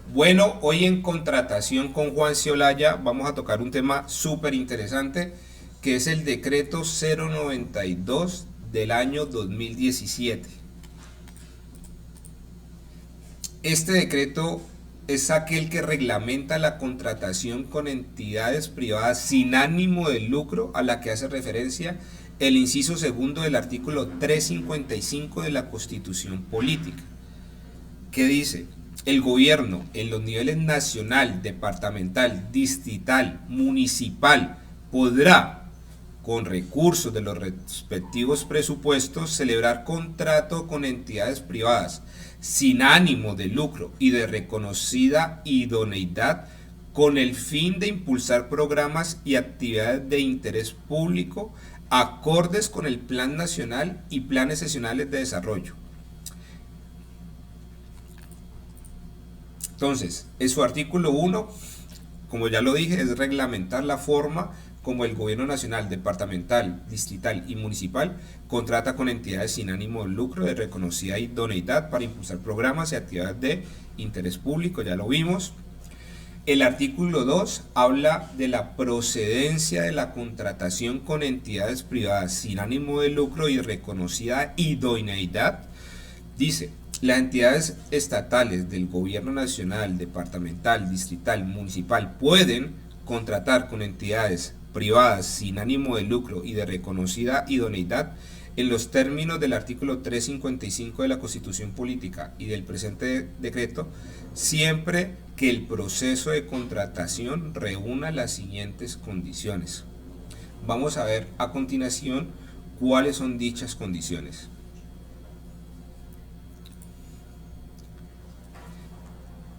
Bueno, hoy en contratación con Juan Ciolaya vamos a tocar un tema súper interesante que es el decreto 092 del año 2017. Este decreto es aquel que reglamenta la contratación con entidades privadas sin ánimo de lucro a la que hace referencia el inciso segundo del artículo 355 de la Constitución Política, que dice: el gobierno en los niveles nacional, departamental, distrital, municipal podrá, con recursos de los respectivos presupuestos, celebrar contrato con entidades privadas sin ánimo de lucro y de reconocida idoneidad con el fin de impulsar programas y actividades de interés público acordes con el Plan Nacional y planes seccionales de desarrollo. Entonces, en su artículo 1, como ya lo dije, es reglamentar la forma como el gobierno nacional, departamental, distrital y municipal contrata con entidades sin ánimo de lucro de reconocida idoneidad para impulsar programas y actividades de interés público, ya lo vimos. El artículo 2 habla de la procedencia de la contratación con entidades privadas sin ánimo de lucro y reconocida idoneidad. Dice: las entidades estatales del gobierno nacional, departamental, distrital, municipal pueden contratar con entidades privadas sin ánimo de lucro y de reconocida idoneidad en los términos del artículo 355 de la Constitución Política y del presente decreto, siempre que el proceso de contratación reúna las siguientes condiciones. Vamos a ver a continuación cuáles son dichas condiciones.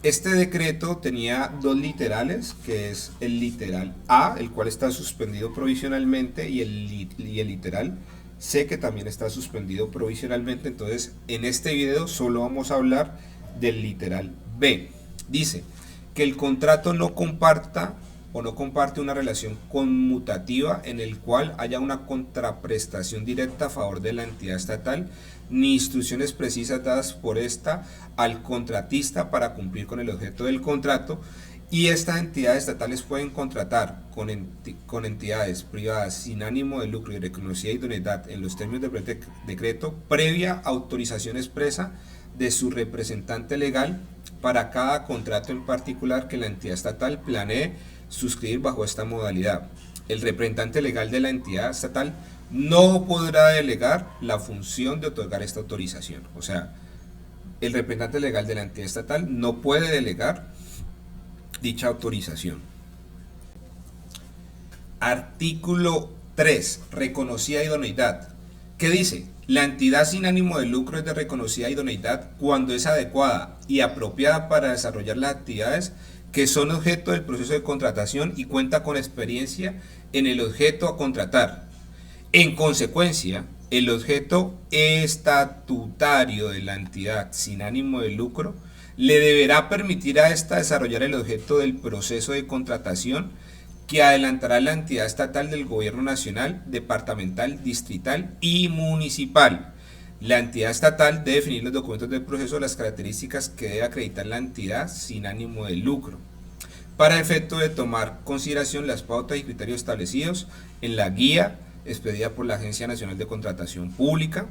Este decreto tenía dos literales, que es el literal A, el cual está suspendido provisionalmente, y el literal C, que también está suspendido provisionalmente. Entonces, en este video solo vamos a hablar del literal B. Dice que el contrato no comparta o no comparte una relación conmutativa en el cual haya una contraprestación directa a favor de la entidad estatal, ni instrucciones precisas dadas por esta al contratista para cumplir con el objeto del contrato, y estas entidades estatales pueden contratar con entidades privadas sin ánimo de lucro y reconocida idoneidad en los términos del decreto, previa autorización expresa de su representante legal para cada contrato en particular que la entidad estatal planee suscribir bajo esta modalidad. El representante legal de la entidad estatal no podrá delegar la función de otorgar esta autorización. O sea, el representante legal de la entidad estatal no puede delegar dicha autorización. Artículo 3. Reconocida idoneidad. ¿Qué dice? La entidad sin ánimo de lucro es de reconocida idoneidad cuando es adecuada y apropiada para desarrollar las actividades que son objeto del proceso de contratación y cuenta con experiencia en el objeto a contratar. En consecuencia, el objeto estatutario de la entidad sin ánimo de lucro le deberá permitir a ésta desarrollar el objeto del proceso de contratación que adelantará la entidad estatal del gobierno nacional, departamental, distrital y municipal. La entidad estatal debe definir los documentos del proceso, las características que debe acreditar la entidad sin ánimo de lucro, para efecto de tomar consideración las pautas y criterios establecidos en la guía expedida por la Agencia Nacional de Contratación Pública,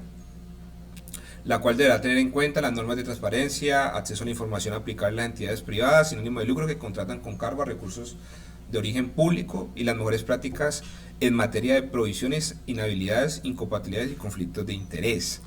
la cual deberá tener en cuenta las normas de transparencia, acceso a la información aplicable a las entidades privadas sin ánimo de lucro que contratan con cargo a recursos de origen público y las mejores prácticas en materia de provisiones, inhabilidades, incompatibilidades y conflictos de interés.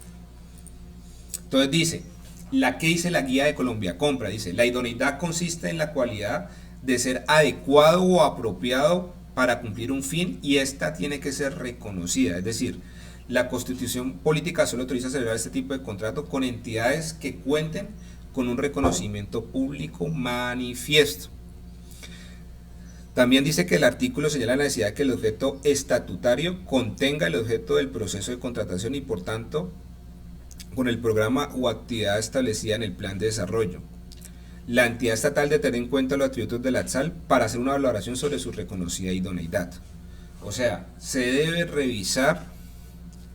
Entonces dice, ¿qué dice la guía de Colombia Compra? Dice: la idoneidad consiste en la cualidad de ser adecuado o apropiado para cumplir un fin, y esta tiene que ser reconocida. Es decir, la Constitución Política solo autoriza celebrar este tipo de contrato con entidades que cuenten con un reconocimiento público manifiesto. También dice que el artículo señala la necesidad de que el objeto estatutario contenga el objeto del proceso de contratación y, por tanto, con el programa o actividad establecida en el plan de desarrollo. La entidad estatal debe tener en cuenta los atributos del ATSAL para hacer una valoración sobre su reconocida idoneidad. O sea, se debe revisar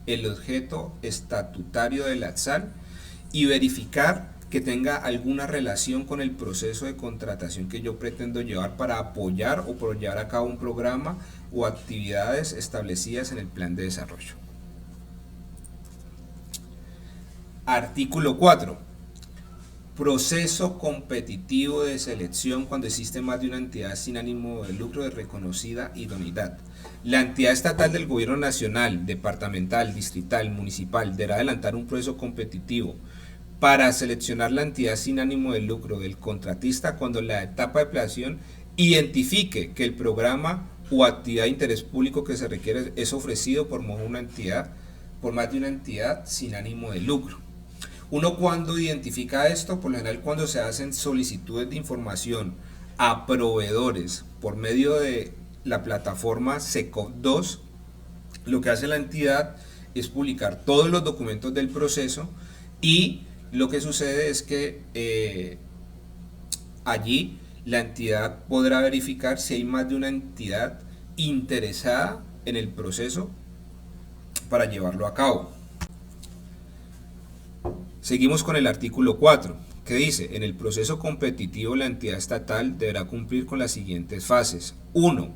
el objeto estatutario del ATSAL y verificar que tenga alguna relación con el proceso de contratación que yo pretendo llevar para apoyar o por llevar a cabo un programa o actividades establecidas en el plan de desarrollo. Artículo 4. Proceso competitivo de selección cuando existe más de una entidad sin ánimo de lucro de reconocida idoneidad. La entidad estatal del gobierno nacional, departamental, distrital, municipal deberá adelantar un proceso competitivo para seleccionar la entidad sin ánimo de lucro del contratista cuando la etapa de planeación identifique que el programa o actividad de interés público que se requiere es ofrecido por más de una entidad sin ánimo de lucro. Uno cuando identifica esto, por lo general cuando se hacen solicitudes de información a proveedores por medio de la plataforma SECOP 2, lo que hace la entidad es publicar todos los documentos del proceso y lo que sucede es que allí la entidad podrá verificar si hay más de una entidad interesada en el proceso para llevarlo a cabo. Seguimos con el artículo 4, que dice, en el proceso competitivo la entidad estatal deberá cumplir con las siguientes fases. 1.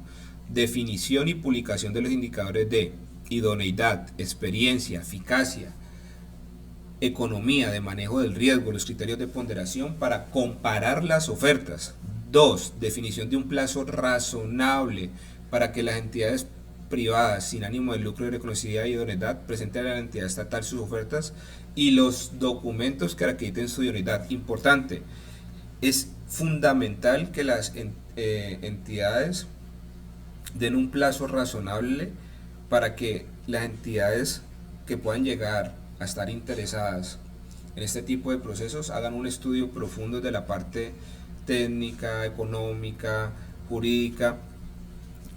Definición y publicación de los indicadores de idoneidad, experiencia, eficacia, economía de manejo del riesgo, los criterios de ponderación para comparar las ofertas. 2. Definición de un plazo razonable para que las entidades privadas sin ánimo de lucro y reconocida idoneidad presenten a la entidad estatal sus ofertas y los documentos que acrediten su idoneidad. Importante, es fundamental que las entidades den un plazo razonable para que las entidades que puedan llegar a estar interesadas en este tipo de procesos hagan un estudio profundo de la parte técnica, económica, jurídica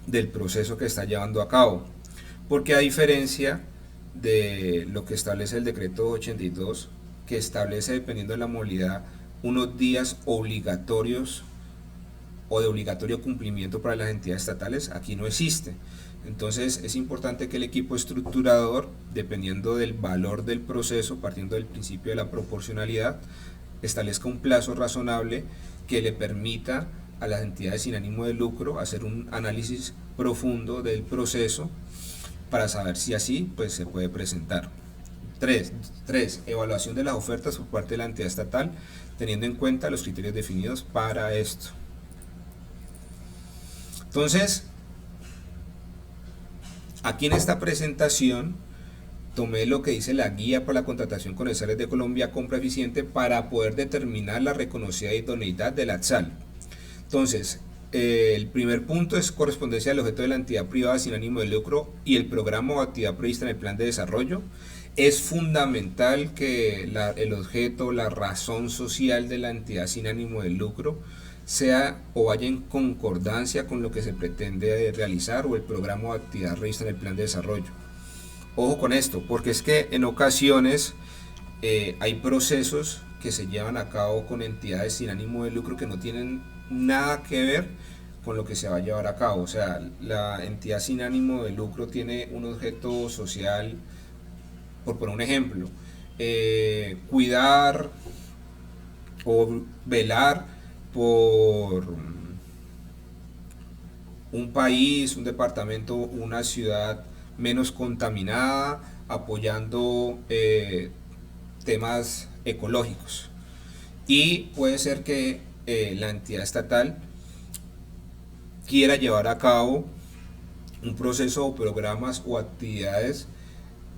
del proceso que está llevando a cabo, porque a diferencia de lo que establece el decreto 82, que establece, dependiendo de la modalidad, unos días obligatorios o de obligatorio cumplimiento para las entidades estatales, aquí no existe. Entonces es importante que el equipo estructurador, dependiendo del valor del proceso, partiendo del principio de la proporcionalidad, establezca un plazo razonable que le permita a las entidades sin ánimo de lucro hacer un análisis profundo del proceso para saber si así pues se puede presentar. 3. Evaluación de las ofertas por parte de la entidad estatal teniendo en cuenta los criterios definidos para esto. Entonces, aquí en esta presentación tomé lo que dice la guía para la contratación con comerciales de Colombia, compra eficiente, para poder determinar la reconocida idoneidad del ATSAL. Entonces, el primer punto es correspondencia al objeto de la entidad privada sin ánimo de lucro y el programa o actividad prevista en el plan de desarrollo. Es fundamental que el objeto, la razón social de la entidad sin ánimo de lucro sea o vaya en concordancia con lo que se pretende realizar o el programa o actividad prevista en el plan de desarrollo. Ojo con esto, porque es que en ocasiones hay procesos que se llevan a cabo con entidades sin ánimo de lucro que no tienen nada que ver con lo que se va a llevar a cabo. O sea, la entidad sin ánimo de lucro tiene un objeto social, por poner un ejemplo, cuidar o velar por un país, un departamento, una ciudad menos contaminada, apoyando temas ecológicos. Y puede ser que la entidad estatal quiera llevar a cabo un proceso o programas o actividades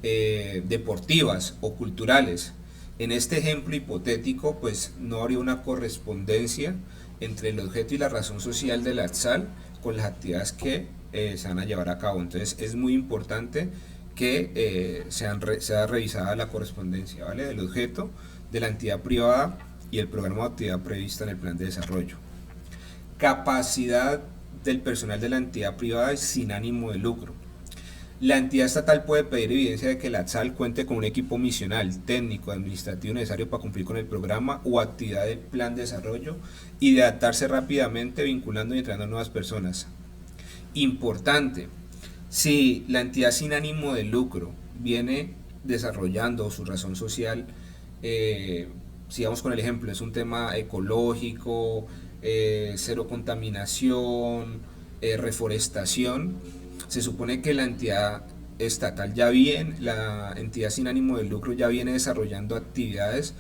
deportivas o culturales. En este ejemplo hipotético, pues no habría una correspondencia entre el objeto y la razón social del ATSAL con las actividades que se van a llevar a cabo. Entonces es muy importante que sea revisada la correspondencia, ¿vale?, del objeto, de la entidad privada y el programa de actividad prevista en el plan de desarrollo. Capacidad del personal de la entidad privada sin ánimo de lucro. La entidad estatal puede pedir evidencia de que la ATSAL cuente con un equipo misional, técnico, administrativo necesario para cumplir con el programa o actividad del plan de desarrollo y de adaptarse rápidamente vinculando y entrenando a nuevas personas. Importante, si la entidad sin ánimo de lucro viene desarrollando su razón social sigamos con el ejemplo, es un tema ecológico, cero contaminación, reforestación, se supone que la entidad estatal ya viene, la entidad sin ánimo de lucro ya viene desarrollando actividades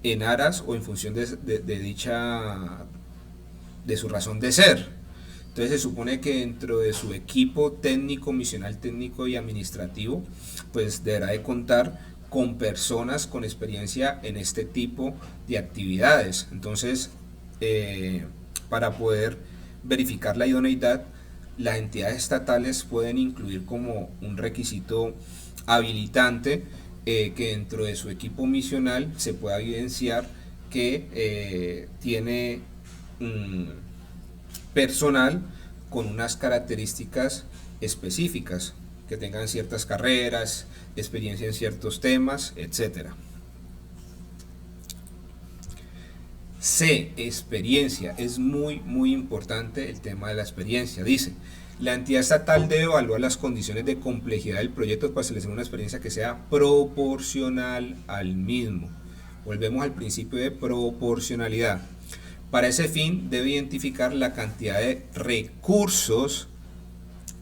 en aras o en función de dicha, de su razón de ser. Entonces se supone que dentro de su equipo técnico, misional técnico y administrativo, pues deberá de contar con personas con experiencia en este tipo de actividades. Entonces, para poder verificar la idoneidad, las entidades estatales pueden incluir como un requisito habilitante que dentro de su equipo misional se pueda evidenciar que tiene personal con unas características específicas, que tengan ciertas carreras, experiencia en ciertos temas, etcétera. C. Experiencia. Es muy importante el tema de la experiencia. Dice, la entidad estatal debe evaluar las condiciones de complejidad del proyecto para seleccionar una experiencia que sea proporcional al mismo. Volvemos al principio de proporcionalidad. Para ese fin debe identificar la cantidad de recursos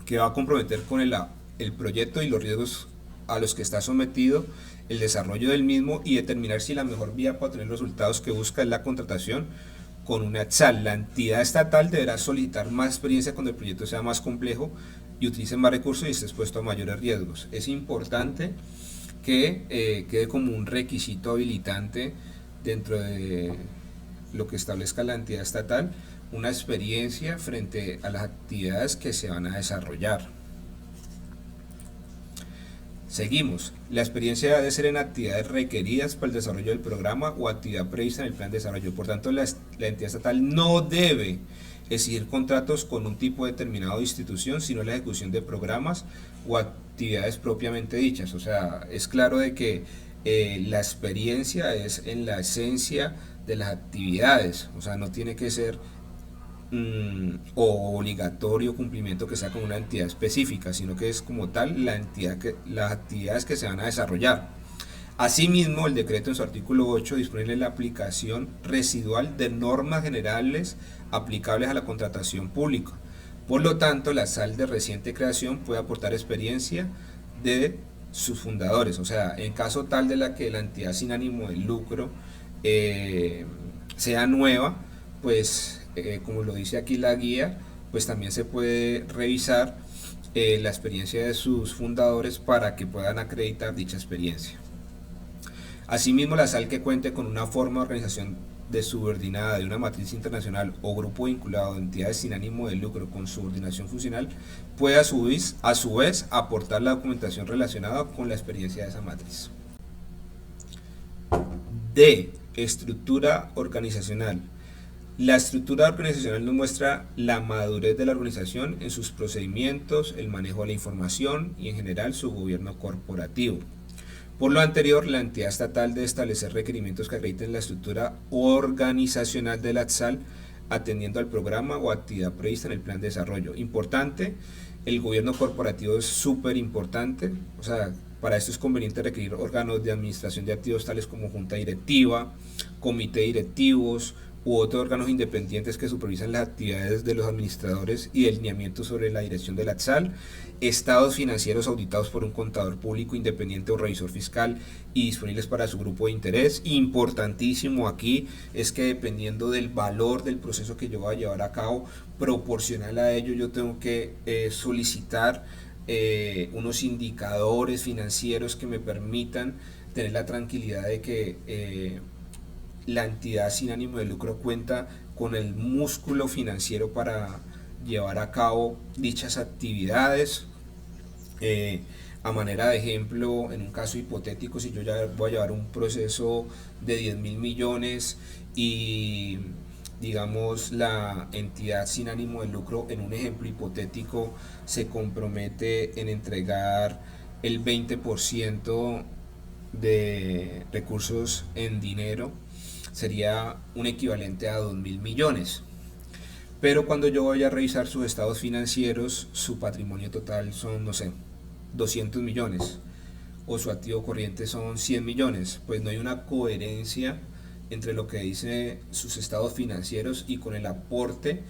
que va a comprometer con el proyecto y los riesgos a los que está sometido el desarrollo del mismo y determinar si la mejor vía para obtener los resultados que busca es la contratación con una ETSAL. La entidad estatal deberá solicitar más experiencia cuando el proyecto sea más complejo y utilice más recursos y esté expuesto a mayores riesgos. Es importante que quede como un requisito habilitante dentro de lo que establezca la entidad estatal, una experiencia frente a las actividades que se van a desarrollar. Seguimos. La experiencia debe ser en actividades requeridas para el desarrollo del programa o actividad prevista en el plan de desarrollo. Por tanto, la entidad estatal no debe exigir contratos con un tipo determinado de institución, sino la ejecución de programas o actividades propiamente dichas. O sea, es claro de que la experiencia es en la esencia de las actividades. O sea, no tiene que ser o obligatorio cumplimiento que sea con una entidad específica, sino que es como tal las actividades que se van a desarrollar. Asimismo, el decreto en su artículo 8 dispone la aplicación residual de normas generales aplicables a la contratación pública. Por lo tanto, la SAL de reciente creación puede aportar experiencia de sus fundadores, o sea, en caso tal de la que la entidad sin ánimo de lucro sea nueva, pues como lo dice aquí la guía, pues también se puede revisar la experiencia de sus fundadores para que puedan acreditar dicha experiencia. Asimismo, la SAL que cuente con una forma de organización de subordinada de una matriz internacional o grupo vinculado a entidades sin ánimo de lucro con subordinación funcional puede a su vez aportar la documentación relacionada con la experiencia de esa matriz. D. Estructura organizacional. La estructura organizacional nos muestra la madurez de la organización en sus procedimientos, el manejo de la información y en general su gobierno corporativo. Por lo anterior, la entidad estatal debe establecer requerimientos que acrediten la estructura organizacional de la ETSAL atendiendo al programa o actividad prevista en el plan de desarrollo. Importante, el gobierno corporativo es súper importante, o sea, para esto es conveniente requerir órganos de administración de activos tales como junta directiva, comité de directivos u otros órganos independientes que supervisan las actividades de los administradores y el lineamiento sobre la dirección de la ETSAL, estados financieros auditados por un contador público independiente o revisor fiscal y disponibles para su grupo de interés. Importantísimo aquí es que dependiendo del valor del proceso que yo voy a llevar a cabo, proporcional a ello yo tengo que solicitar unos indicadores financieros que me permitan tener la tranquilidad de que la entidad sin ánimo de lucro cuenta con el músculo financiero para llevar a cabo dichas actividades. A manera de ejemplo, en un caso hipotético, si yo ya voy a llevar un proceso de 10.000 millones y digamos la entidad sin ánimo de lucro, en un ejemplo hipotético, se compromete en entregar el 20% de recursos en dinero, sería un equivalente a 2.000 millones. Pero cuando yo voy a revisar sus estados financieros, su patrimonio total son, no sé, 200 millones o su activo corriente son 100 millones, pues no hay una coherencia entre lo que dice sus estados financieros y con el aporte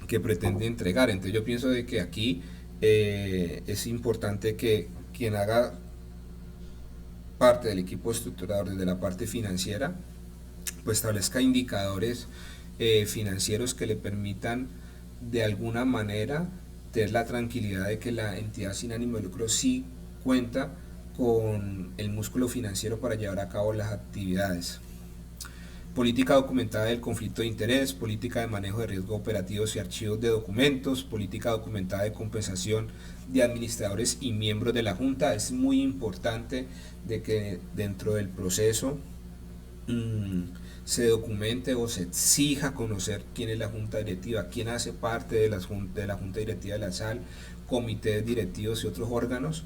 que pretende entregar. Entonces yo pienso de que aquí es importante que quien haga parte del equipo estructurador desde la parte financiera pues establezca indicadores financieros que le permitan de alguna manera tener la tranquilidad de que la entidad sin ánimo de lucro sí cuenta con el músculo financiero para llevar a cabo las actividades. Política documentada del conflicto de interés, política de manejo de riesgo operativos y archivos de documentos, política documentada de compensación de administradores y miembros de la Junta. Es muy importante de que dentro del proceso se documente o se exija conocer quién es la Junta Directiva, quién hace parte de la Junta Directiva de la SAL, comités directivos y otros órganos,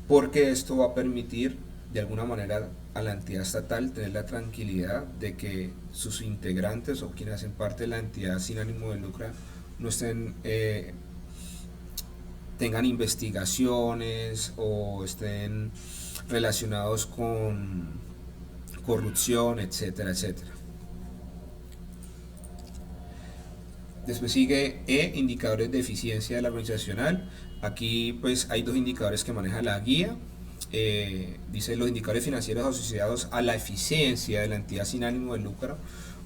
porque esto va a permitir de alguna manera a la entidad estatal tener la tranquilidad de que sus integrantes o quienes hacen parte de la entidad sin ánimo de lucro no estén tengan investigaciones o estén relacionados con corrupción, etcétera, etcétera. Después sigue indicadores de eficiencia de la organizacional. Aquí pues hay dos indicadores que maneja la guía. Dice: los indicadores financieros asociados a la eficiencia de la entidad sin ánimo de lucro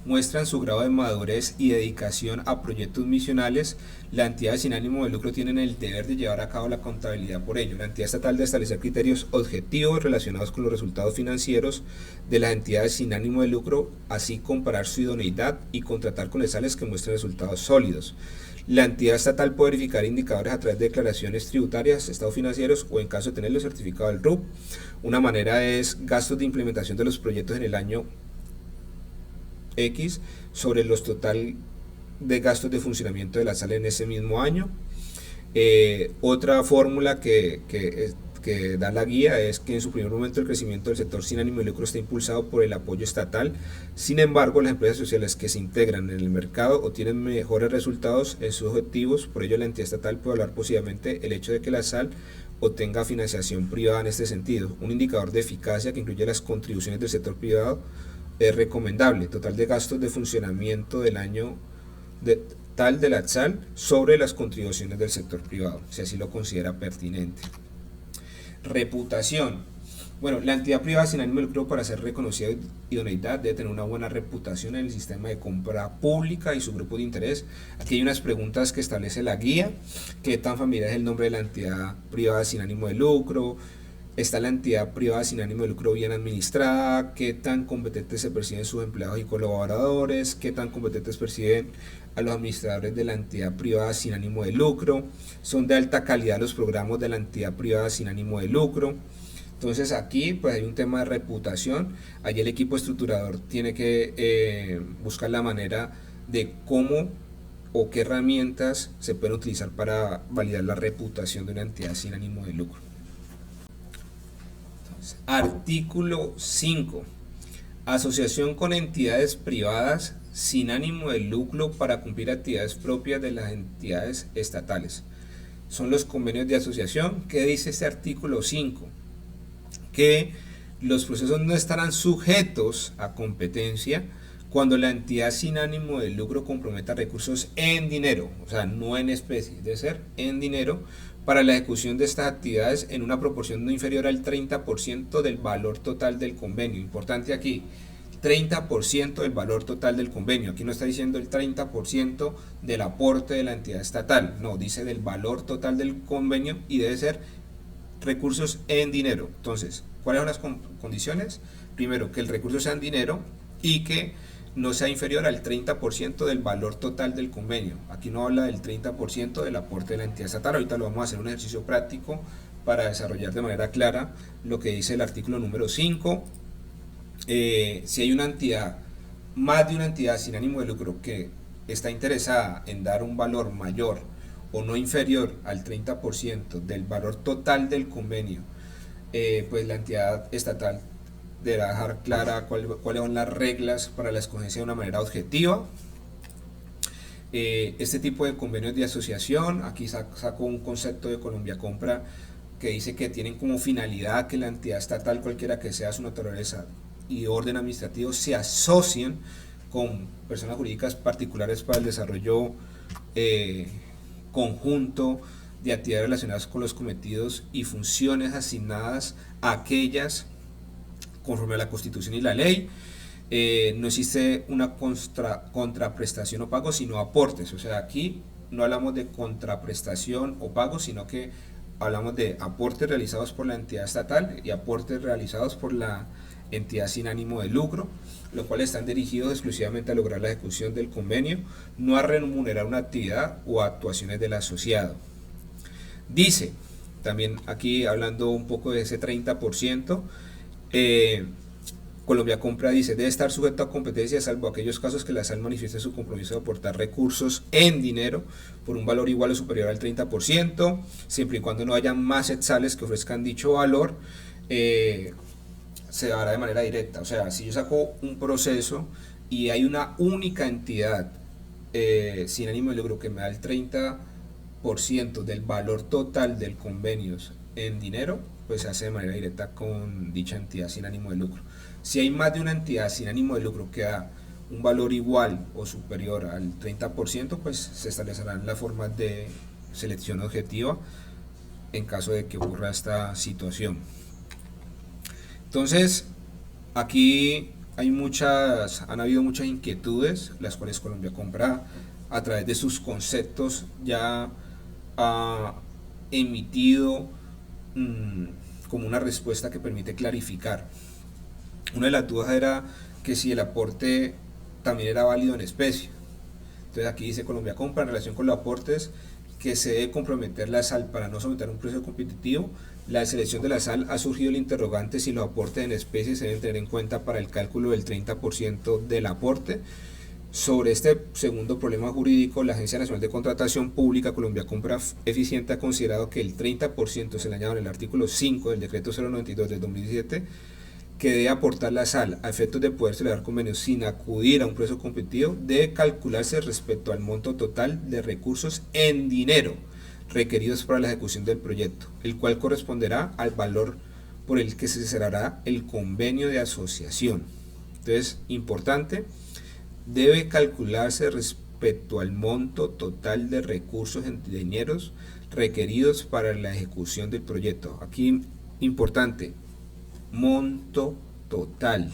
muestran su grado de madurez y dedicación a proyectos misionales. La entidad sin ánimo de lucro tiene el deber de llevar a cabo la contabilidad por ello. La entidad estatal debe establecer criterios objetivos relacionados con los resultados financieros de las entidades sin ánimo de lucro, así comparar su idoneidad y contratar con ESALes que muestren resultados sólidos. La entidad estatal puede verificar indicadores a través de declaraciones tributarias, estados financieros o, en caso de tenerlo, certificado del RUP. Una manera es gastos de implementación de los proyectos en el año X sobre los total de gastos de funcionamiento de la SAL en ese mismo año. Otra fórmula que da la guía es que en su primer momento el crecimiento del sector sin ánimo de lucro está impulsado por el apoyo estatal. Sin embargo, las empresas sociales que se integran en el mercado obtienen mejores resultados en sus objetivos. Por ello, la entidad estatal puede hablar positivamente el hecho de que la SAL obtenga financiación privada en este sentido. Un indicador de eficacia que incluye las contribuciones del sector privado es recomendable. Total de gastos de funcionamiento del año tal de la SAL sobre las contribuciones del sector privado, si así lo considera pertinente. Reputación. Bueno, la entidad privada sin ánimo de lucro, para ser reconocida idoneidad, debe tener una buena reputación en el sistema de compra pública y su grupo de interés. Aquí hay unas preguntas que establece la guía: ¿qué tan familiar es el nombre de la entidad privada sin ánimo de lucro? ¿Está la entidad privada sin ánimo de lucro bien administrada? ¿Qué tan competentes se perciben sus empleados y colaboradores? ¿Qué tan competentes perciben a los administradores de la entidad privada sin ánimo de lucro? ¿Son de alta calidad los programas de la entidad privada sin ánimo de lucro? Entonces aquí pues hay un tema de reputación. Allí el equipo estructurador tiene que buscar la manera de cómo o qué herramientas se pueden utilizar para validar la reputación de una entidad sin ánimo de lucro. Artículo 5. Asociación con entidades privadas sin ánimo de lucro para cumplir actividades propias de las entidades estatales. Son los convenios de asociación. ¿Qué dice este artículo 5? Que los procesos no estarán sujetos a competencia cuando la entidad sin ánimo de lucro comprometa recursos en dinero, o sea, no en especie, debe ser en dinero, para la ejecución de estas actividades en una proporción no inferior al 30% del valor total del convenio. Importante aquí, 30% del valor total del convenio. Aquí no está diciendo el 30% del aporte de la entidad estatal, no, dice del valor total del convenio y debe ser recursos en dinero. Entonces, ¿cuáles son las condiciones? Primero, que el recurso sea en dinero y que no sea inferior al 30% del valor total del convenio. Aquí no habla del 30% del aporte de la entidad estatal. Ahorita lo vamos a hacer un ejercicio práctico para desarrollar de manera clara lo que dice el artículo número 5. Si hay una entidad, más de una entidad sin ánimo de lucro que está interesada en dar un valor mayor o no inferior al 30% del valor total del convenio, pues la entidad estatal deberá dejar clara cuáles son las reglas para la escogencia de una manera objetiva. Este tipo de convenios de asociación, aquí saco un concepto de Colombia Compra que dice que tienen como finalidad que la entidad estatal, cualquiera que sea su naturaleza, y orden administrativo se asocien con personas jurídicas particulares para el desarrollo conjunto de actividades relacionadas con los cometidos y funciones asignadas a aquellas conforme a la Constitución y la ley. No existe una contraprestación o pago, sino aportes. O sea, aquí no hablamos de contraprestación o pago, sino que hablamos de aportes realizados por la entidad estatal y aportes realizados por la entidad sin ánimo de lucro, los cuales están dirigidos exclusivamente a lograr la ejecución del convenio, no a remunerar una actividad o actuaciones del asociado. Dice, también aquí hablando un poco de ese 30%, Colombia Compra dice, debe estar sujeto a competencia salvo aquellos casos que la SAL manifieste su compromiso de aportar recursos en dinero por un valor igual o superior al 30%, siempre y cuando no haya más etzales que ofrezcan dicho valor, se dará de manera directa. O sea, si yo saco un proceso y hay una única entidad sin ánimo de lucro que me da el 30% del valor total del convenio en dinero, pues se hace de manera directa con dicha entidad sin ánimo de lucro. Si hay más de una entidad sin ánimo de lucro que da un valor igual o superior al 30%, pues se establecerán las formas de selección objetiva en caso de que ocurra esta situación. Entonces, aquí han habido muchas inquietudes, las cuales Colombia Compra, a través de sus conceptos, ya ha emitido como una respuesta que permite clarificar. Una de las dudas era que si el aporte también era válido en especie. Entonces aquí dice Colombia Compra, en relación con los aportes, que se debe comprometer la SAL para no someter un proceso competitivo. La selección de la SAL ha surgido el interrogante si los aportes en especie se deben tener en cuenta para el cálculo del 30% del aporte. Sobre este segundo problema jurídico, la Agencia Nacional de Contratación Pública Colombia Compra Eficiente ha considerado que el 30% se le añade en el artículo 5 del decreto 092 del 2017, que debe aportar la SAL a efectos de poder celebrar convenios sin acudir a un proceso competitivo, debe calcularse respecto al monto total de recursos en dinero requeridos para la ejecución del proyecto, el cual corresponderá al valor por el que se cerrará el convenio de asociación. Entonces, importante, debe calcularse respecto al monto total de recursos en dineros requeridos para la ejecución del proyecto. Aquí, importante, monto total,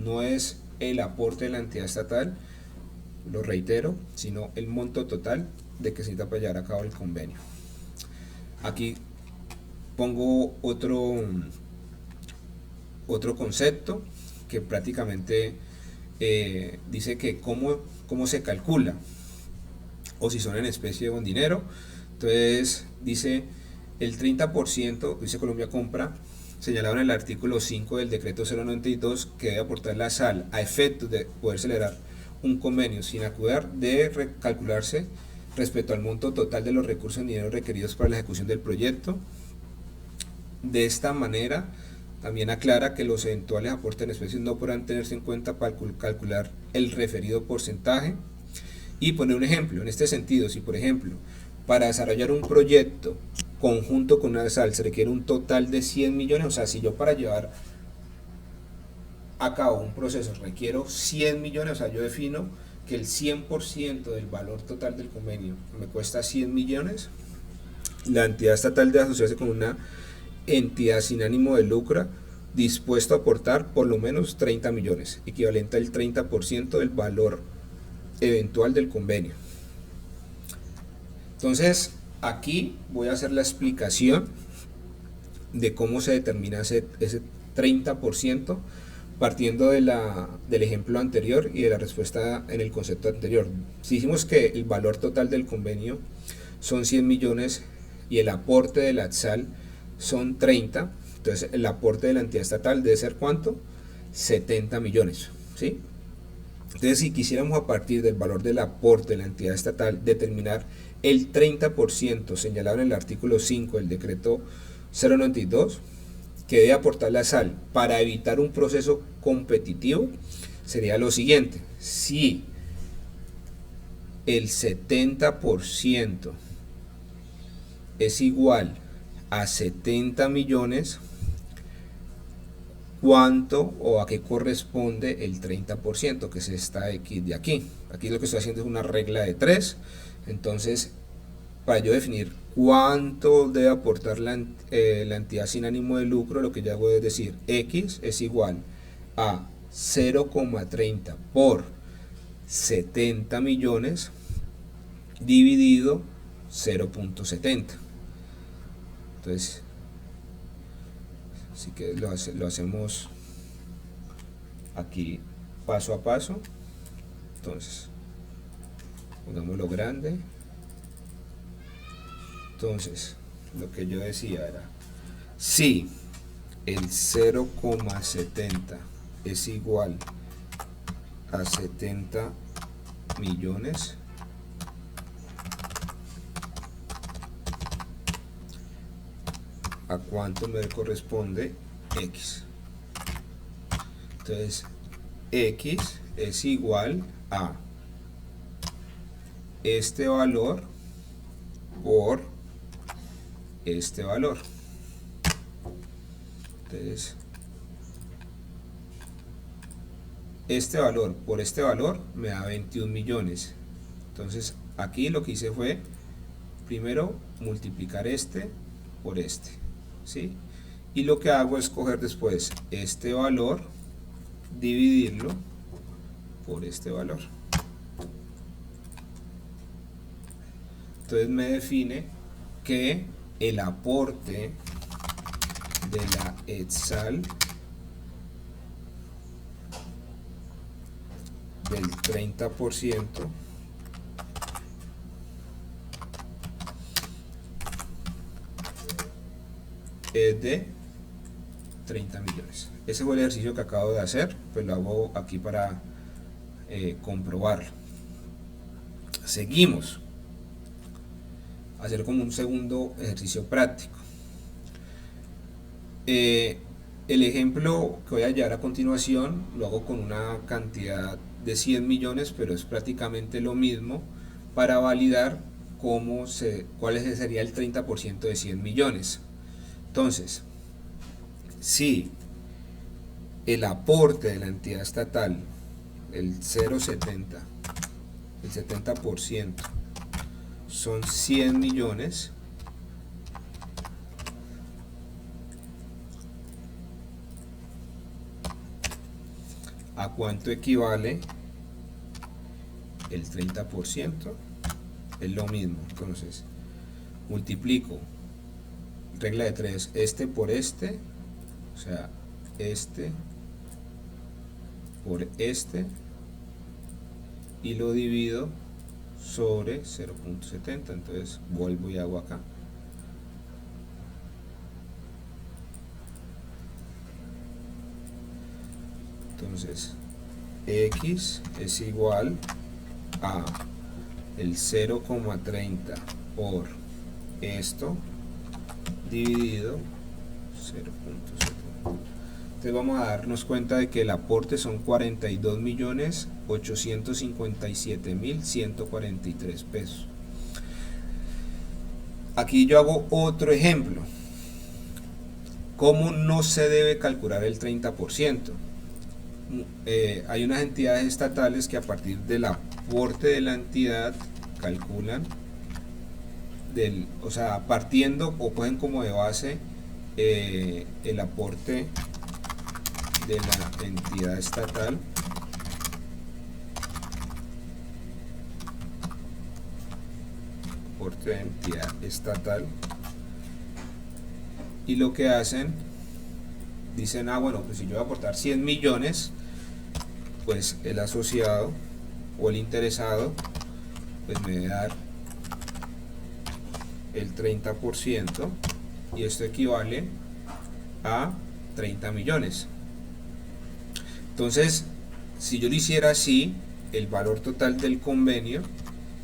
no es el aporte de la entidad estatal, lo reitero, sino el monto total de que se necesita para llevar a cabo el convenio. Aquí pongo otro concepto que prácticamente dice que cómo se calcula, o si son en especie o en dinero. Entonces dice el 30%, dice Colombia Compra, señalado en el artículo 5 del decreto 092, que debe aportar la SAL a efectos de poder celebrar un convenio sin acudir, debe calcularse respecto al monto total de los recursos en dinero requeridos para la ejecución del proyecto. De esta manera, también aclara que los eventuales aportes en especie no podrán tenerse en cuenta para calcular el referido porcentaje. Y poner un ejemplo, en este sentido, si por ejemplo, para desarrollar un proyecto conjunto con una SAL se requiere un total de 100 millones, o sea, si yo para llevar a cabo un proceso requiero 100 millones, o sea, yo defino que el 100% del valor total del convenio me cuesta 100 millones, la entidad estatal debe asociarse con una entidad sin ánimo de lucro dispuesto a aportar por lo menos 30 millones, equivalente al 30% del valor eventual del convenio. Entonces, aquí voy a hacer la explicación de cómo se determina ese 30%, partiendo del ejemplo anterior y de la respuesta en el concepto anterior. Si dijimos que el valor total del convenio son 100 millones y el aporte de la SAL son 30, entonces el aporte de la entidad estatal debe ser ¿cuánto? 70 millones, ¿sí? Entonces, si quisiéramos a partir del valor del aporte de la entidad estatal determinar el 30% señalado en el artículo 5 del decreto 092, que debe aportar la SAL para evitar un proceso competitivo, sería lo siguiente: si el 70% es igual a 70 millones, cuánto o a qué corresponde el 30%, que es esta X de aquí. Aquí lo que estoy haciendo es una regla de 3. Entonces, para yo definir cuánto debe aportar la entidad sin ánimo de lucro, lo que yo hago es decir, X es igual a 0,30 por 70 millones dividido 0,70. Entonces, así que lo hacemos aquí paso a paso. Entonces, pongámoslo grande. Entonces, lo que yo decía era, si el 0,70 es igual a 70 millones, ¿a cuánto me corresponde X? Entonces, X es igual a este valor por este valor. Entonces, este valor por este valor me da 21 millones. Entonces, aquí lo que hice fue primero multiplicar este por este, ¿sí? Y lo que hago es coger después este valor, dividirlo por este valor. Entonces me define que el aporte de la ETSAL del 30% es de 30 millones. Ese fue el ejercicio que acabo de hacer, pues lo hago aquí para comprobarlo. Seguimos a hacer como un segundo ejercicio práctico. El ejemplo que voy a llevar a continuación lo hago con una cantidad de 100 millones, pero es prácticamente lo mismo para validar cuál sería el 30% de 100 millones. Entonces, si el aporte de la entidad estatal, el 0,70, el 70%, son 100 millones, ¿a cuánto equivale el 30%? Es lo mismo. Entonces, multiplico, regla de 3, este por este, o sea, este por este, y lo divido sobre 0,70. Entonces vuelvo y hago acá. Entonces, X es igual a el 0,30 por esto dividido 0,70. Entonces vamos a darnos cuenta de que el aporte son 42.857.143 pesos. Aquí yo hago otro ejemplo. ¿Cómo no se debe calcular el 30%? Hay unas entidades estatales que a partir del aporte de la entidad calculan, o sea, partiendo o cogen como de base el aporte de la entidad estatal, aporte de entidad estatal, y lo que hacen, dicen, bueno, pues si yo voy a aportar 100 millones, pues el asociado o el interesado pues me debe dar el 30%, y esto equivale a 30 millones. Entonces, si yo lo hiciera así, el valor total del convenio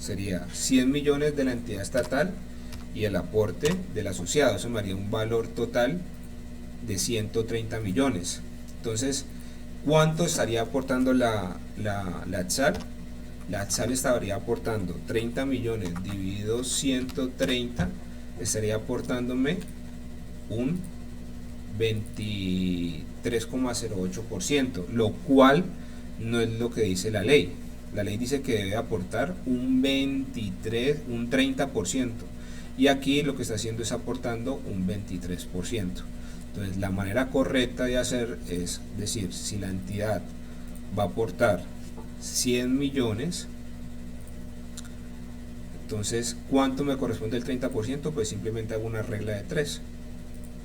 sería 100 millones de la entidad estatal y el aporte del asociado. Eso me haría un valor total de 130 millones. Entonces, ¿cuánto estaría aportando la ETSAL? La ETSAL estaría aportando 30 millones dividido 130, estaría aportándome un 23,08%, lo cual no es lo que dice la ley. La ley dice que debe aportar un 30%, y aquí lo que está haciendo es aportando un 23%. Entonces la manera correcta de hacer es decir, si la entidad va a aportar 100 millones, entonces ¿cuánto me corresponde el 30%? Pues simplemente hago una regla de 3,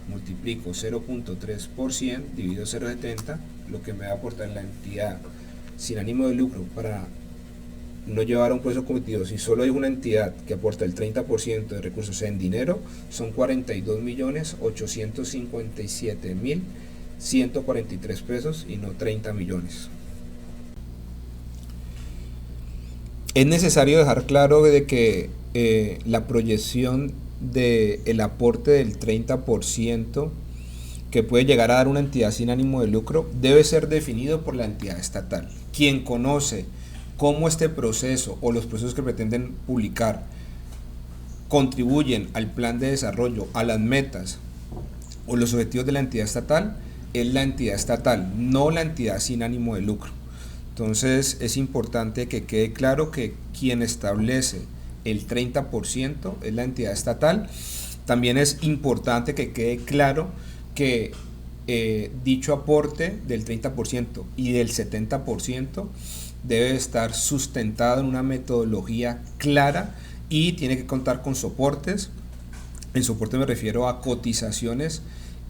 multiplico 0.3% dividido 0.70, lo que me va a aportar la entidad sin ánimo de lucro para no llevar a un proceso competitivo. Si solo hay una entidad que aporta el 30% de recursos en dinero, son 42.857.143 pesos y no 30 millones. Es necesario dejar claro de que la proyección del aporte del 30% que puede llegar a dar una entidad sin ánimo de lucro debe ser definido por la entidad estatal. Quien conoce cómo este proceso o los procesos que pretenden publicar contribuyen al plan de desarrollo, a las metas o los objetivos de la entidad estatal, es la entidad estatal, no la entidad sin ánimo de lucro. Entonces es importante que quede claro que quien establece el 30% es la entidad estatal. También es importante que quede claro que dicho aporte del 30% y del 70% debe estar sustentado en una metodología clara y tiene que contar con soportes. En soporte me refiero a cotizaciones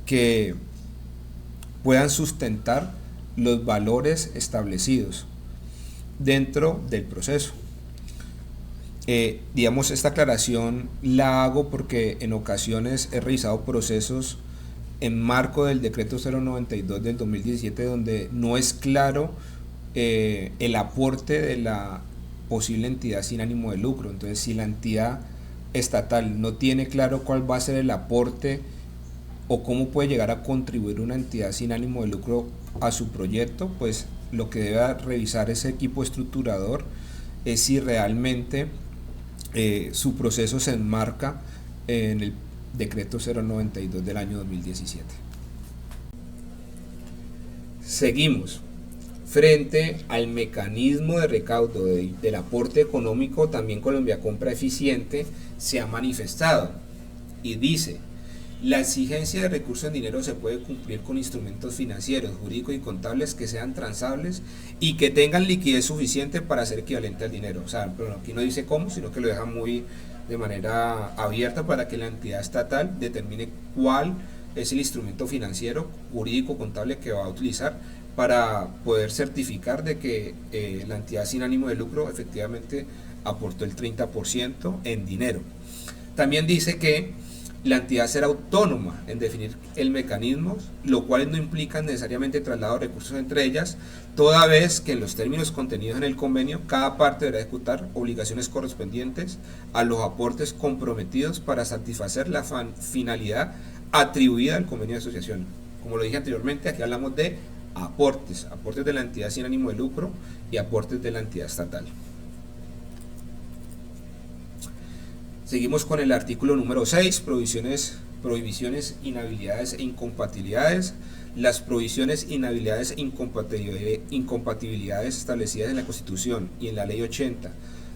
que puedan sustentar los valores establecidos dentro del proceso. Digamos, esta aclaración la hago porque en ocasiones he revisado procesos en marco del decreto 092 del 2017 donde no es claro el aporte de la posible entidad sin ánimo de lucro. Entonces, si la entidad estatal no tiene claro cuál va a ser el aporte o cómo puede llegar a contribuir una entidad sin ánimo de lucro a su proyecto, pues lo que debe revisar ese equipo estructurador es si realmente su proceso se enmarca en el decreto 092 del año 2017. Seguimos. Frente al mecanismo de recaudo del aporte económico, también Colombia Compra Eficiente se ha manifestado y dice: la exigencia de recursos en dinero se puede cumplir con instrumentos financieros, jurídicos y contables que sean transables y que tengan liquidez suficiente para ser equivalente al dinero. O sea, pero aquí no dice cómo, sino que lo deja muy de manera abierta para que la entidad estatal determine cuál es el instrumento financiero, jurídico, contable que va a utilizar para poder certificar de que la entidad sin ánimo de lucro efectivamente aportó el 30% en dinero. También dice que la entidad será autónoma en definir el mecanismo, lo cual no implica necesariamente traslado de recursos entre ellas, toda vez que en los términos contenidos en el convenio, cada parte deberá ejecutar obligaciones correspondientes a los aportes comprometidos para satisfacer la finalidad atribuida al convenio de asociación. Como lo dije anteriormente, aquí hablamos de aportes de la entidad sin ánimo de lucro y aportes de la entidad estatal. Seguimos con el artículo número 6, prohibiciones, inhabilidades e incompatibilidades. Las prohibiciones, inhabilidades e incompatibilidades establecidas en la Constitución y en la Ley 80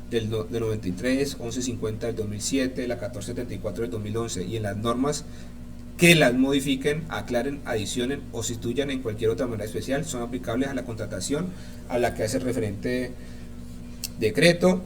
del 93, 1150 del 2007, la 1474 del 2011 y en las normas que las modifiquen, aclaren, adicionen o sustituyan en cualquier otra manera especial son aplicables a la contratación a la que hace referente decreto.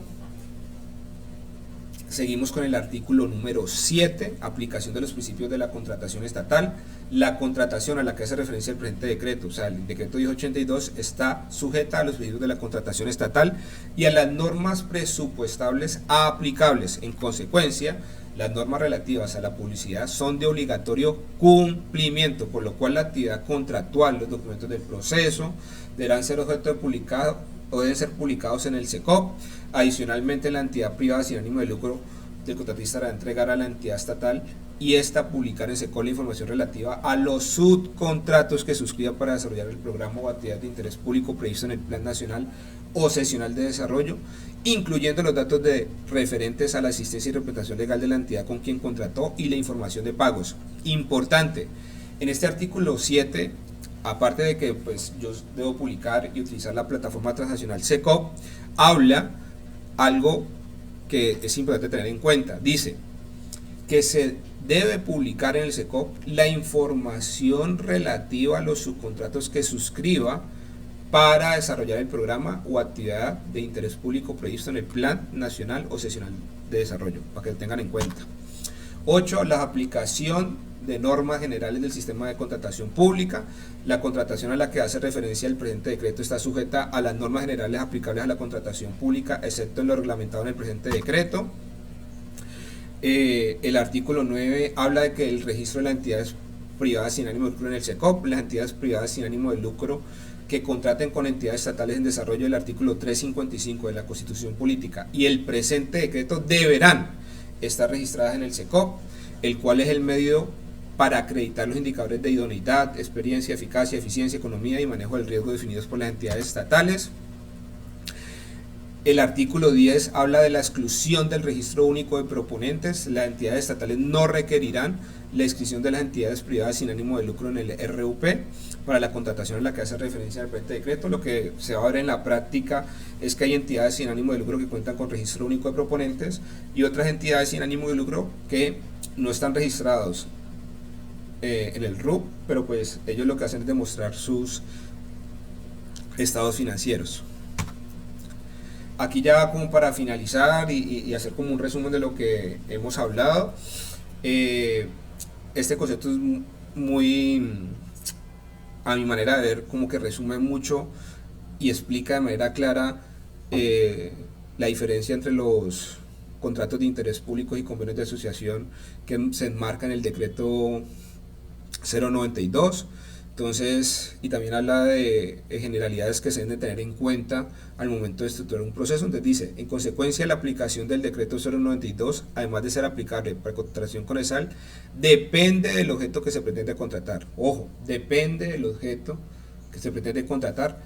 Seguimos con el artículo número 7, aplicación de los principios de la contratación estatal. La contratación a la que hace referencia el presente decreto, o sea, el decreto 1082, está sujeta a los principios de la contratación estatal y a las normas presupuestables aplicables. En consecuencia, las normas relativas a la publicidad son de obligatorio cumplimiento, por lo cual la actividad contractual, los documentos del proceso deberán ser objeto de publicado o deben ser publicados en el SECOP. Adicionalmente, la entidad privada sin ánimo de lucro del contratista deberá entregar a la entidad estatal y esta publicar en SECOP la información relativa a los subcontratos que suscriba para desarrollar el programa o actividad de interés público previsto en el Plan Nacional o Seccional de Desarrollo, incluyendo los datos referentes a la asistencia y representación legal de la entidad con quien contrató y la información de pagos. Importante, En este artículo 7, aparte de que pues, yo debo publicar y utilizar la plataforma transnacional SECOP, habla algo que es importante tener en cuenta. Dice que se debe publicar en el SECOP la información relativa a los subcontratos que suscriba para desarrollar el programa o actividad de interés público previsto en el Plan Nacional o Seccional de Desarrollo, para que lo tengan en cuenta. 8. La aplicación de normas generales del sistema de contratación pública. La contratación a la que hace referencia el presente decreto está sujeta a las normas generales aplicables a la contratación pública, excepto en lo reglamentado en el presente decreto. El artículo 9 habla de que el registro de las entidades privadas sin ánimo de lucro en el SECOP, las entidades privadas sin ánimo de lucro que contraten con entidades estatales en desarrollo del artículo 355 de la Constitución Política y el presente decreto deberán estar registradas en el SECOP, el cual es el medio para acreditar los indicadores de idoneidad, experiencia, eficacia, eficiencia, economía y manejo del riesgo definidos por las entidades estatales. El artículo 10 habla de la exclusión del registro único de proponentes. Las entidades estatales no requerirán la inscripción de las entidades privadas sin ánimo de lucro en el RUP para la contratación en la que hace referencia al presente decreto. Lo que se va a ver en la práctica es que hay entidades sin ánimo de lucro que cuentan con registro único de proponentes y otras entidades sin ánimo de lucro que no están registrados en el RUP, pero pues ellos lo que hacen es demostrar sus estados financieros. Aquí ya como para finalizar y hacer como un resumen de lo que hemos hablado, este concepto es muy, a mi manera de ver, como que resume mucho y explica de manera clara la diferencia entre los contratos de interés público y convenios de asociación que se enmarca en el decreto 092. Entonces, y también habla de generalidades que se deben de tener en cuenta al momento de estructurar un proceso. Entonces dice, en consecuencia la aplicación del decreto 092, además de ser aplicable para contratación con ESAL, depende del objeto que se pretende contratar. Ojo, depende del objeto que se pretende contratar.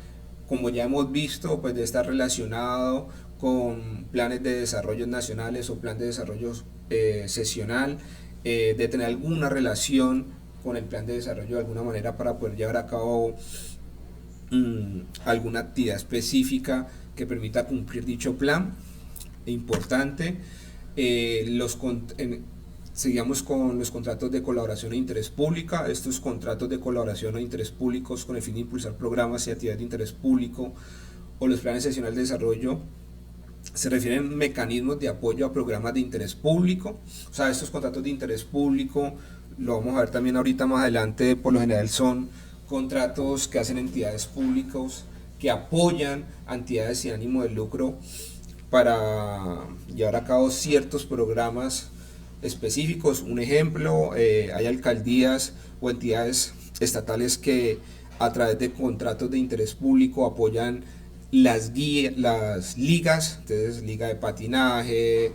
Como ya hemos visto, pues de estar relacionado con planes de desarrollo nacionales o plan de desarrollo sesional, de tener alguna relación con el plan de desarrollo de alguna manera para poder llevar a cabo alguna actividad específica que permita cumplir dicho plan. Importante. Seguimos con los contratos de colaboración e interés público. Estos contratos de colaboración e interés públicos con el fin de impulsar programas y actividades de interés público o los planes seccionales de desarrollo se refieren a mecanismos de apoyo a programas de interés público. O sea, estos contratos de interés público, lo vamos a ver también ahorita más adelante, por lo general son contratos que hacen entidades públicas que apoyan a entidades sin ánimo de lucro para llevar a cabo ciertos programas específicos. Un ejemplo, hay alcaldías o entidades estatales que a través de contratos de interés público apoyan las ligas, entonces liga de patinaje,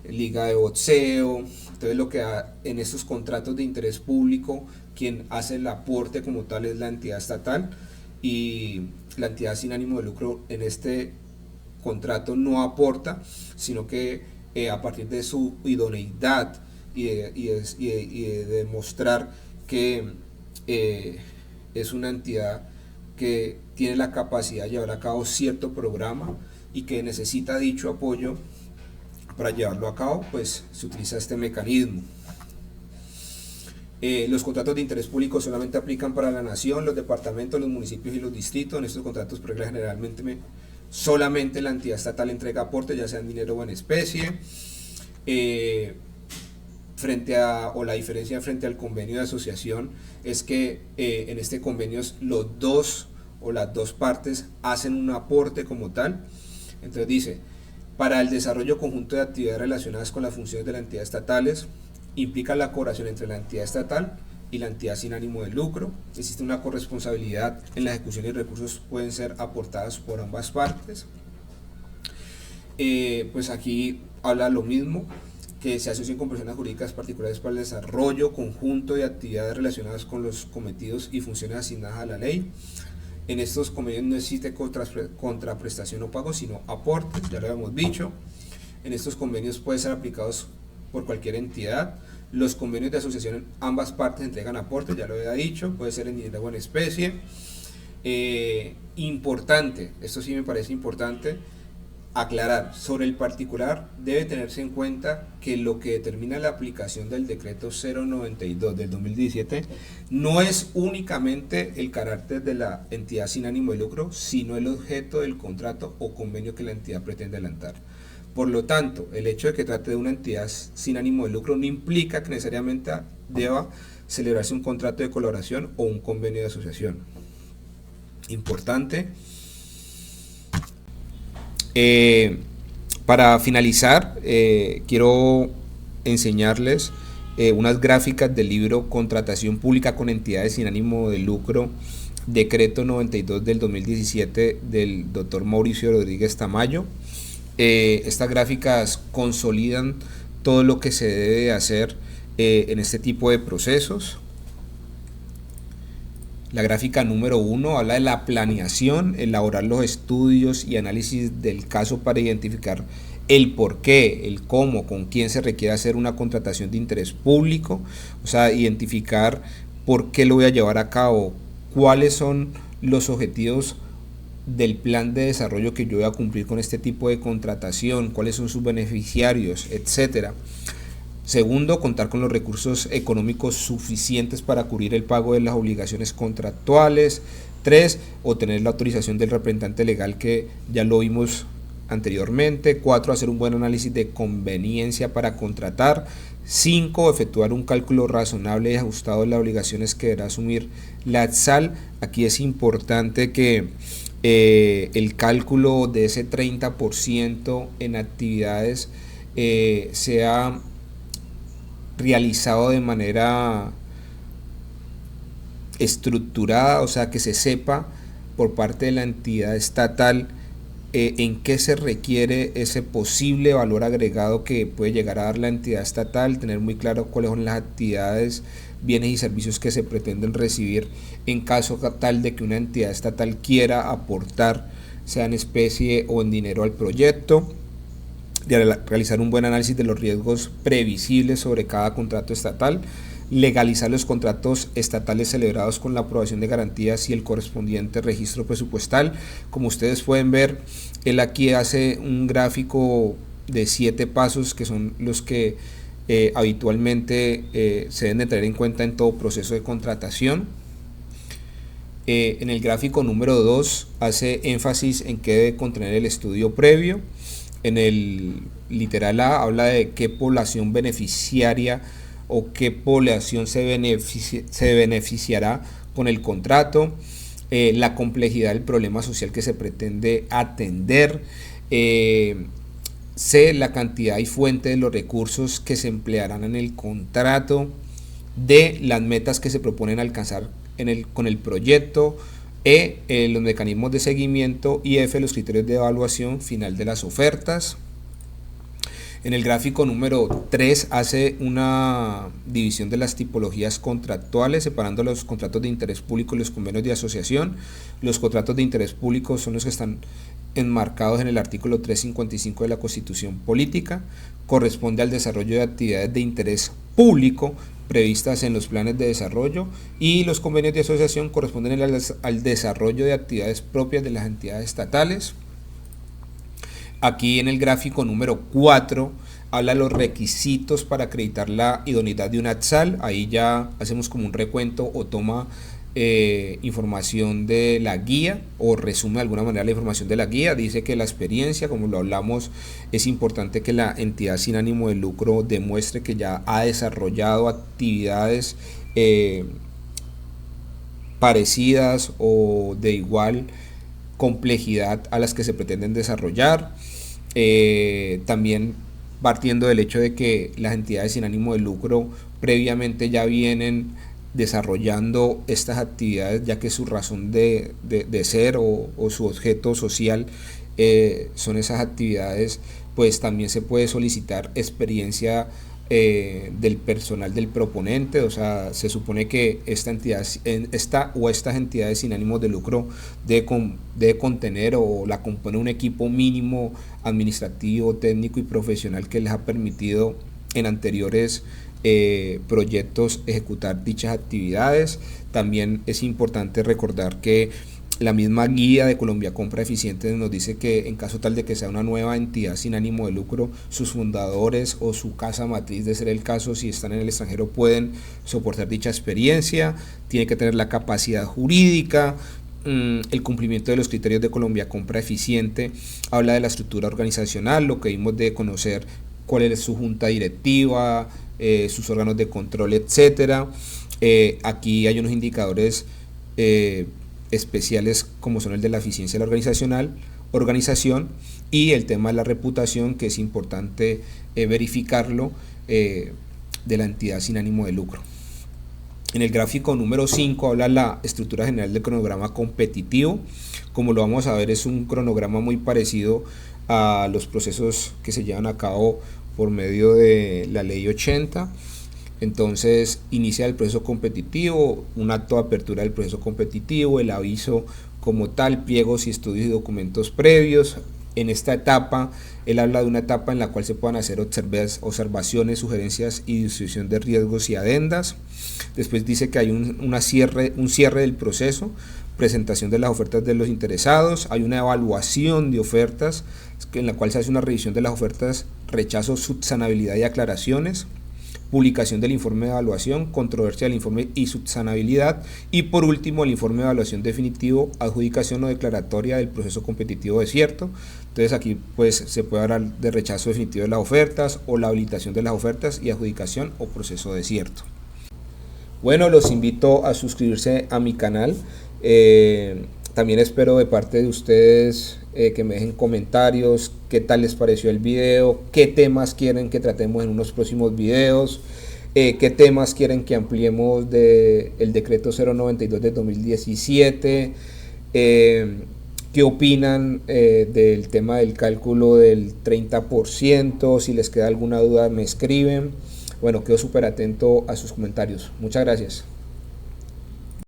liga de boxeo. Entonces lo que en estos contratos de interés público, quien hace el aporte como tal es la entidad estatal, y la entidad sin ánimo de lucro en este contrato no aporta, sino que a partir de su idoneidad y de demostrar que es una entidad que tiene la capacidad de llevar a cabo cierto programa y que necesita dicho apoyo para llevarlo a cabo, pues se utiliza este mecanismo. Los contratos de interés público solamente aplican para la nación, los departamentos, los municipios y los distritos. En estos contratos, por regla generalmente, solamente la entidad estatal entrega aportes, ya sea en dinero o en especie. La diferencia frente al convenio de asociación es que en este convenio los dos o las dos partes hacen un aporte como tal. Entonces dice, para el desarrollo conjunto de actividades relacionadas con las funciones de las entidades estatales, implica la colaboración entre la entidad estatal y la entidad sin ánimo de lucro. Existe una corresponsabilidad en la ejecución y recursos pueden ser aportados por ambas partes. Pues aquí habla lo mismo, que se asocien con personas jurídicas particulares para el desarrollo conjunto de actividades relacionadas con los cometidos y funciones asignadas a la ley. En estos convenios no existe contraprestación o pago, sino aportes, ya lo habíamos dicho. En estos convenios pueden ser aplicados por cualquier entidad. Los convenios de asociación, ambas partes entregan aportes, ya lo había dicho, puede ser en dinero o en especie. Importante, esto sí me parece importante aclarar, sobre el particular debe tenerse en cuenta que lo que determina la aplicación del decreto 092 del 2017 no es únicamente el carácter de la entidad sin ánimo de lucro, sino el objeto del contrato o convenio que la entidad pretende adelantar. Por lo tanto, el hecho de que trate de una entidad sin ánimo de lucro no implica que necesariamente deba celebrarse un contrato de colaboración o un convenio de asociación. Importante. Para finalizar, quiero enseñarles unas gráficas del libro Contratación Pública con Entidades sin Ánimo de Lucro, Decreto 92 del 2017 del doctor Mauricio Rodríguez Tamayo. Estas gráficas consolidan todo lo que se debe hacer en este tipo de procesos. La gráfica número 1 habla de la planeación, elaborar los estudios y análisis del caso para identificar el por qué, el cómo, con quién se requiere hacer una contratación de interés público, o sea, identificar por qué lo voy a llevar a cabo, cuáles son los objetivos del plan de desarrollo que yo voy a cumplir con este tipo de contratación, cuáles son sus beneficiarios, etcétera. Segundo, contar con los recursos económicos suficientes para cubrir el pago de las obligaciones contractuales. 3, obtener la autorización del representante legal, que ya lo vimos anteriormente. 4, hacer un buen análisis de conveniencia para contratar. 5, efectuar un cálculo razonable y ajustado de las obligaciones que deberá asumir la ATSAL. Aquí es importante que el cálculo de ese 30% en actividades sea realizado de manera estructurada, o sea, que se sepa por parte de la entidad estatal en qué se requiere ese posible valor agregado que puede llegar a dar la entidad estatal, tener muy claro cuáles son las actividades, bienes y servicios que se pretenden recibir en caso tal de que una entidad estatal quiera aportar, sea en especie o en dinero, al proyecto. De realizar un buen análisis de los riesgos previsibles sobre cada contrato estatal, legalizar los contratos estatales celebrados con la aprobación de garantías y el correspondiente registro presupuestal. Como ustedes pueden ver, él aquí hace un gráfico de 7 pasos que son los que habitualmente se deben de tener en cuenta en todo proceso de contratación. En el gráfico número 2 hace énfasis en qué debe contener el estudio previo. En el literal A habla de qué población beneficiaria o qué población se beneficiará con el contrato, la complejidad del problema social que se pretende atender, C, la cantidad y fuente de los recursos que se emplearán en el contrato, D, las metas que se proponen alcanzar con el proyecto, los mecanismos de seguimiento, y F, los criterios de evaluación final de las ofertas. En el gráfico número 3 hace una división de las tipologías contractuales, separando los contratos de interés público y los convenios de asociación. Los contratos de interés público son los que están enmarcados en el artículo 355 de la Constitución Política, corresponde al desarrollo de actividades de interés público previstas en los planes de desarrollo, y los convenios de asociación corresponden al desarrollo de actividades propias de las entidades estatales. Aquí en el gráfico número 4 habla de los requisitos para acreditar la idoneidad de una ATSAL. Ahí ya hacemos como un recuento o toma información de la guía, o resume de alguna manera la información de la guía. Dice que la experiencia, como lo hablamos, es importante que la entidad sin ánimo de lucro demuestre que ya ha desarrollado actividades parecidas o de igual complejidad a las que se pretenden desarrollar. También partiendo del hecho de que las entidades sin ánimo de lucro previamente ya vienen desarrollando estas actividades, ya que su razón de ser o su objeto social son esas actividades, pues también se puede solicitar experiencia del personal del proponente. O sea, se supone que estas entidades sin ánimos de lucro debe contener o la compone un equipo mínimo administrativo, técnico y profesional que les ha permitido en anteriores proyectos ejecutar dichas actividades. También es importante recordar que la misma guía de Colombia Compra Eficiente nos dice que en caso tal de que sea una nueva entidad sin ánimo de lucro, sus fundadores o su casa matriz, de ser el caso, si están en el extranjero, pueden soportar dicha experiencia. Tiene que tener la capacidad jurídica, el cumplimiento de los criterios de Colombia Compra Eficiente. Habla de la estructura organizacional, lo que vimos de conocer cuál es su junta directiva, sus órganos de control, etcétera. Aquí hay unos indicadores especiales como son el de la eficiencia de la organización y el tema de la reputación, que es importante verificarlo, de la entidad sin ánimo de lucro. En el gráfico número 5 habla la estructura general del cronograma competitivo. Como lo vamos a ver, es un cronograma muy parecido a los procesos que se llevan a cabo por medio de la ley 80. Entonces inicia el proceso competitivo, un acto de apertura del proceso competitivo, el aviso como tal, pliegos y estudios y documentos previos. En esta etapa, él habla de una etapa en la cual se puedan hacer observaciones, sugerencias y distribución de riesgos y adendas. Después dice que hay un cierre del proceso, presentación de las ofertas de los interesados, hay una evaluación de ofertas en la cual se hace una revisión de las ofertas, rechazo, subsanabilidad y aclaraciones, publicación del informe de evaluación, controversia del informe y subsanabilidad, y por último el informe de evaluación definitivo, adjudicación o declaratoria del proceso competitivo desierto. Entonces aquí pues se puede hablar de rechazo definitivo de las ofertas o la habilitación de las ofertas y adjudicación o proceso desierto. Bueno, los invito a suscribirse a mi canal. También espero de parte de ustedes que me dejen comentarios, qué tal les pareció el video, qué temas quieren que tratemos en unos próximos videos, qué temas quieren que ampliemos del decreto 092 de 2017, qué opinan del tema del cálculo del 30%, si les queda alguna duda me escriben. Bueno, quedo súper atento a sus comentarios. Muchas gracias.